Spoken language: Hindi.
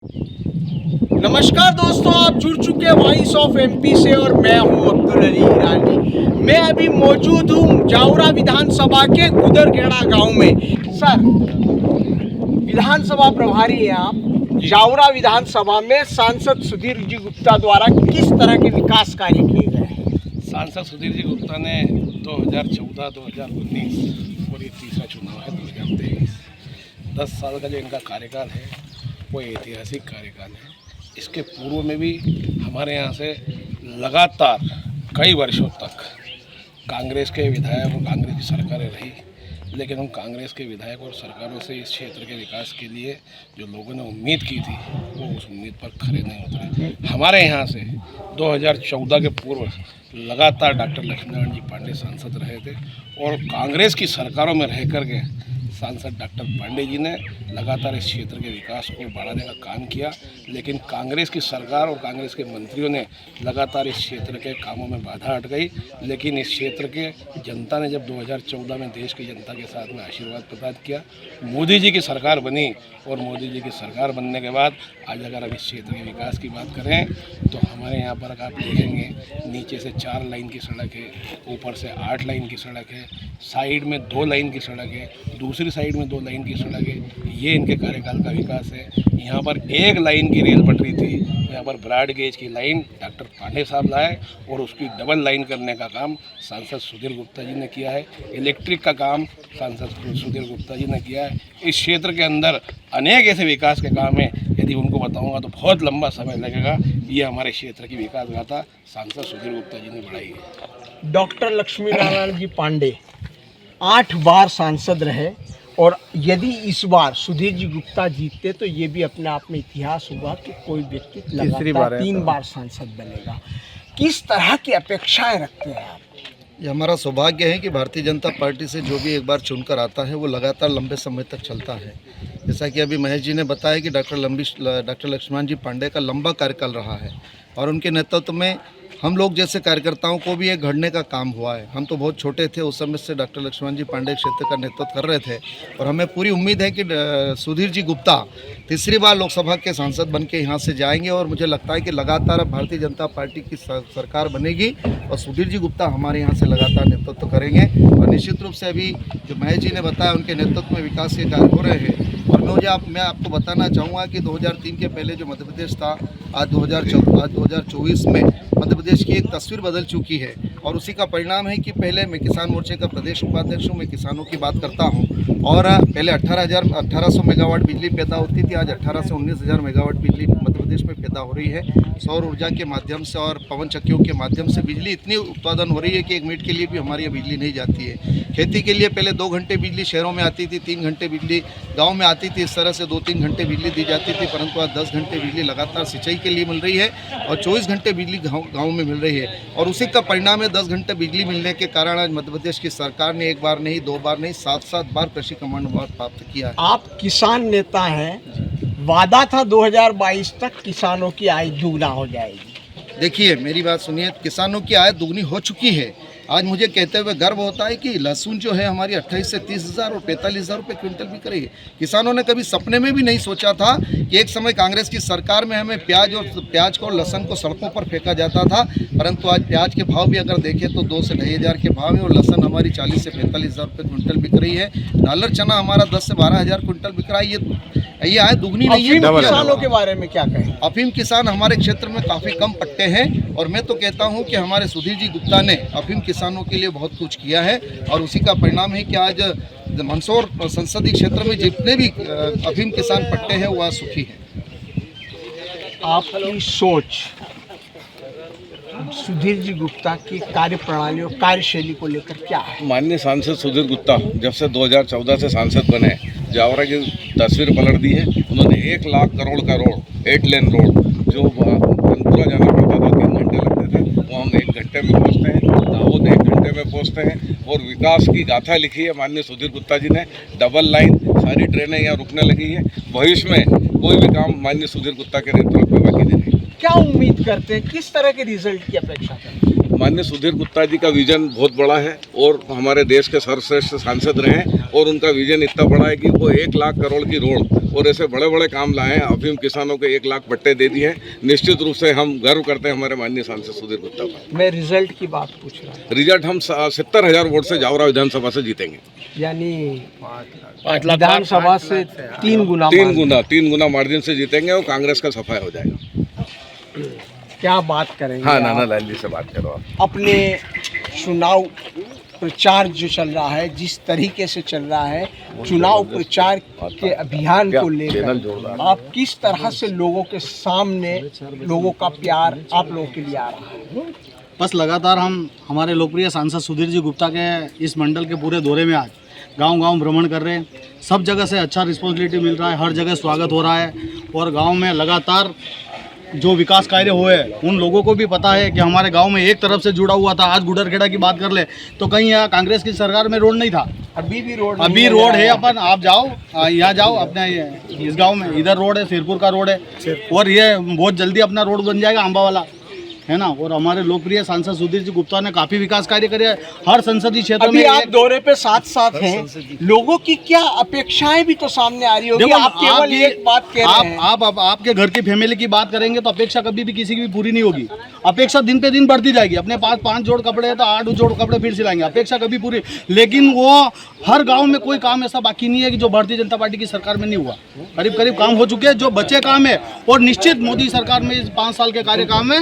नमस्कार दोस्तों, आप जुड़ चुके हैं वॉइस ऑफ एमपी से और मैं हूं अब्दुल अली ईरानी। मैं अभी मौजूद हूं जावरा विधानसभा के गुदरखेड़ा गांव में। सर, विधानसभा प्रभारी हैं आप। जावरा विधानसभा में सांसद सुधीर जी गुप्ता द्वारा किस तरह के विकास कार्य किए गए हैं? सांसद सुधीर जी गुप्ता ने 2014, 2019 और ये तीसरा चुनाव है 2023, 10 साल का जो इनका कार्यकाल है वो ऐतिहासिक कार्यकाल है। इसके पूर्व में भी हमारे यहाँ से लगातार कई वर्षों तक कांग्रेस के विधायक और कांग्रेस की सरकारें रही, लेकिन हम कांग्रेस के विधायक और सरकारों से इस क्षेत्र के विकास के लिए जो लोगों ने उम्मीद की थी वो उस उम्मीद पर खरे नहीं उतरे। हमारे यहाँ से 2014 के पूर्व लगातार डॉक्टर लक्ष्मीनारायण जी पांडे सांसद रहे थे और कांग्रेस की सरकारों में रह कर के सांसद डॉक्टर पांडे जी ने लगातार इस क्षेत्र के विकास को बढ़ाने का काम किया, लेकिन कांग्रेस की सरकार और कांग्रेस के मंत्रियों ने लगातार इस क्षेत्र के कामों में बाधा अटकाई। लेकिन इस क्षेत्र के जनता ने जब 2014 में देश की जनता के साथ में आशीर्वाद प्रदान किया, मोदी जी की सरकार बनी और मोदी जी की सरकार बनने के बाद आज अगर हम इस क्षेत्र के विकास की बात करें तो हमारे यहाँ पर आप देखेंगे नीचे से 4 लाइन की सड़क है, ऊपर से 8 लाइन की सड़क है, साइड में 2 लाइन की सड़क है, दूसरी साइड में 2 लाइन की सड़क है। ये इनके कार्यकाल का विकास है। यहाँ पर 1 लाइन की रेल पटरी थी, यहाँ पर ब्रॉड गेज की लाइन डॉक्टर पांडे साहब लाए और उसकी डबल लाइन करने का काम सांसद सुधीर गुप्ता जी ने किया है। इलेक्ट्रिक का काम सांसद सुधीर गुप्ता जी ने किया है। इस क्षेत्र के अंदर अनेक ऐसे विकास के काम हैं, यदि उनको बताऊंगा तो बहुत लंबा समय लगेगा। ये हमारे क्षेत्र की विकास गाथा सांसद सुधीर गुप्ता जी ने बढ़ाई है। डॉक्टर लक्ष्मीनारायण जी पांडे 8 बार सांसद रहे और यदि इस बार सुधीर जी गुप्ता जीतते तो ये भी अपने आप में इतिहास हुआ कि कोई व्यक्ति लगातार 3 बार सांसद बनेगा। किस तरह की अपेक्षाएं रखते हैं आप? ये हमारा सौभाग्य है कि भारतीय जनता पार्टी से जो भी एक बार चुनकर आता है वो लगातार लंबे समय तक चलता है। जैसा कि अभी महेश जी ने बताया कि डॉक्टर लक्ष्मण जी पांडे का लंबा कार्यकाल रहा है और उनके नेतृत्व में हम लोग जैसे कार्यकर्ताओं को भी एक घड़ने का काम हुआ है। हम तो बहुत छोटे थे उस समय से डॉक्टर लक्ष्मण जी पांडे क्षेत्र का नेतृत्व कर रहे थे और हमें पूरी उम्मीद है कि सुधीर जी गुप्ता तीसरी बार लोकसभा के सांसद बन के यहाँ से जाएंगे और मुझे लगता है कि लगातार भारतीय जनता पार्टी की सरकार बनेगी और सुधीर जी गुप्ता हमारे यहाँ से लगातार नेतृत्व करेंगे। और निश्चित रूप से अभी जो महेश जी ने बताया उनके नेतृत्व में विकास के कार्य हो रहे हैं। और मैं आपको बताना चाहूँगा कि 2003 के पहले जो मध्य प्रदेश था आज 2024 में मध्य प्रदेश की एक तस्वीर बदल चुकी है और उसी का परिणाम है कि पहले मैं किसान मोर्चे का प्रदेश उपाध्यक्ष हूँ, मैं किसानों की बात करता हूँ और पहले 1800 मेगावाट बिजली पैदा होती थी, आज 18 से 19,000 मेगावाट बिजली मध्य प्रदेश में पैदा हो रही है। सौर ऊर्जा के माध्यम से और पवन चक्कियों के माध्यम से बिजली इतनी उत्पादन हो रही है कि 1 मिनट के लिए भी हमारी यहाँ बिजली नहीं जाती है। खेती के लिए पहले 2 घंटे बिजली शहरों में आती थी, 3 घंटे बिजली गाँव में आती थी, इस तरह से 2-3 घंटे बिजली दी जाती थी, परंतु आज 10 घंटे बिजली लगातार सिंचाई के लिए मिल रही है और 24 घंटे बिजली गाँव में मिल रही है। और उसी का परिणाम है 10 घंटे बिजली मिलने के कारण आज मध्य प्रदेश की सरकार ने 1 बार नहीं 2 बार नहीं 7 बार कृषि कमांड अवार्ड प्राप्त किया है। आप किसान नेता हैं, वादा था 2022 तक किसानों की आय दुगना हो जाएगी। देखिए मेरी बात सुनिए, किसानों की आय दुगनी हो चुकी है। आज मुझे कहते हुए गर्व होता है कि लहसुन जो है हमारी 28 से 30,000 और 45,000 रुपये क्विंटल बिक रही है। किसानों ने कभी सपने में भी नहीं सोचा था कि एक समय कांग्रेस की सरकार में हमें प्याज को लहसुन को सड़कों पर फेंका जाता था, परंतु आज प्याज के भाव भी अगर देखें तो 2 से 2,500 के भाव है और लहसुन हमारी 40 से 45,000 रुपये क्विंटल बिक रही है। डॉलर चना हमारा 10 से 12,000 क्विंटल बिक रहा है। ये आय दुगनी नहीं है। किसानों के बारे में क्या कहें? अफीम किसान हमारे क्षेत्र में काफ़ी कम पट्टे हैं और मैं तो कहता हूं कि हमारे सुधीर जी गुप्ता ने अफीम किसानों के लिए बहुत कुछ किया है और उसी का परिणाम है कि आज मंदसौर संसदीय क्षेत्र में जितने भी अफीम किसान पट्टे हैं वो आज सुखी हैं। आपकी सोच सुधीर जी गुप्ता की कार्य प्रणाली और कार्यशैली को लेकर क्या है? माननीय सांसद सुधीर गुप्ता जब से 2014 से सांसद बने जावरा की तस्वीर पलट दी है। उन्होंने 1 लाख करोड़ का रोड 8 लेन रोड जो पूरा जाना पड़ता था 3 घंटे लगते थे वो हम 1 घंटे में पहुँचते हैं, दाहोद 1 घंटे में पहुँचते हैं और विकास की गाथा लिखी है माननीय सुधीर गुप्ता जी ने। डबल लाइन सारी ट्रेनें यहाँ रुकने लगी है। भविष्य में कोई भी काम माननीय सुधीर गुप्ता के नेतृत्व में बाकी नहीं। क्या उम्मीद करते हैं, किस तरह के रिजल्ट की अपेक्षा करते हैं? माननीय सुधीर गुप्ता जी का विजन बहुत बड़ा है और हमारे देश के सर्वश्रेष्ठ सांसद रहे हैं और उनका विजन इतना बड़ा है कि वो 1 लाख करोड़ की रोड और ऐसे बड़े बड़े काम लाए हैं। अभी हम किसानों को 1 लाख पट्टे दे दिए हैं। निश्चित रूप से हम गर्व करते हैं हमारे माननीय सांसद सुधीर गुप्ता पर। मैं रिजल्ट की बात पूछ रहा हूँ। रिजल्ट हम 70,000 वोट से जावरा विधानसभा से जीतेंगे। यानी विधानसभा से 3 गुना मार्जिन से जीतेंगे और कांग्रेस का सफाया हो जाएगा। क्या बात करेंगे? हाँ, आप? नाना लाल जी से बात करो आप। अपने चुनाव प्रचार जो चल रहा है, जिस तरीके से चल रहा है, चुनाव प्रचार के अभियान को लेकर आप किस तरह से लोगों के सामने लोगों का प्यार आप लोगों के लिए आ रहा है? बस लगातार हम हमारे लोकप्रिय सांसद सुधीर जी गुप्ता के इस मंडल के पूरे दौरे में आज गांव-गांव भ्रमण कर रहे हैं। सब जगह से अच्छा रिस्पॉन्सिबिलिटी मिल रहा है, हर जगह स्वागत हो रहा है और गांव में लगातार जो विकास कार्य हुए उन लोगों को भी पता है कि हमारे गांव में एक तरफ से जुड़ा हुआ था। आज गुडरखेड़ा की बात कर ले तो कहीं यहाँ कांग्रेस की सरकार में रोड नहीं था, अभी भी रोड है। अपन आप जाओ, यहाँ जाओ अपने इस गांव में, इधर रोड है, सिरपुर का रोड है और ये बहुत जल्दी अपना रोड बन जाएगा अम्बा वाला, है ना। और हमारे लोकप्रिय सांसद सुधीर जी गुप्ता ने काफी विकास कार्य करे हर संसदीय क्षेत्र में। आप दौरे पे साथ हैं, लोगों की क्या अपेक्षाएं भी तो सामने आ रही होगी। आप केवल एक बात कह रहे हैं। आप आपके घर की फैमिली की बात करेंगे तो अपेक्षा कभी भी किसी की भी पूरी नहीं होगी। अपेक्षा दिन पे दिन बढ़ती जाएगी। अपने पास 5 जोड़ कपड़े हैं तो 8 जोड़ कपड़े फिर सिलाएंगे, अपेक्षा कभी पूरी। लेकिन वो हर गाँव में कोई काम ऐसा बाकी नहीं है कि जो भारतीय जनता पार्टी की सरकार में नहीं हुआ। करीब करीब काम हो चुके हैं, जो बचे काम है और निश्चित मोदी सरकार में इस 5 साल के कार्यकाल में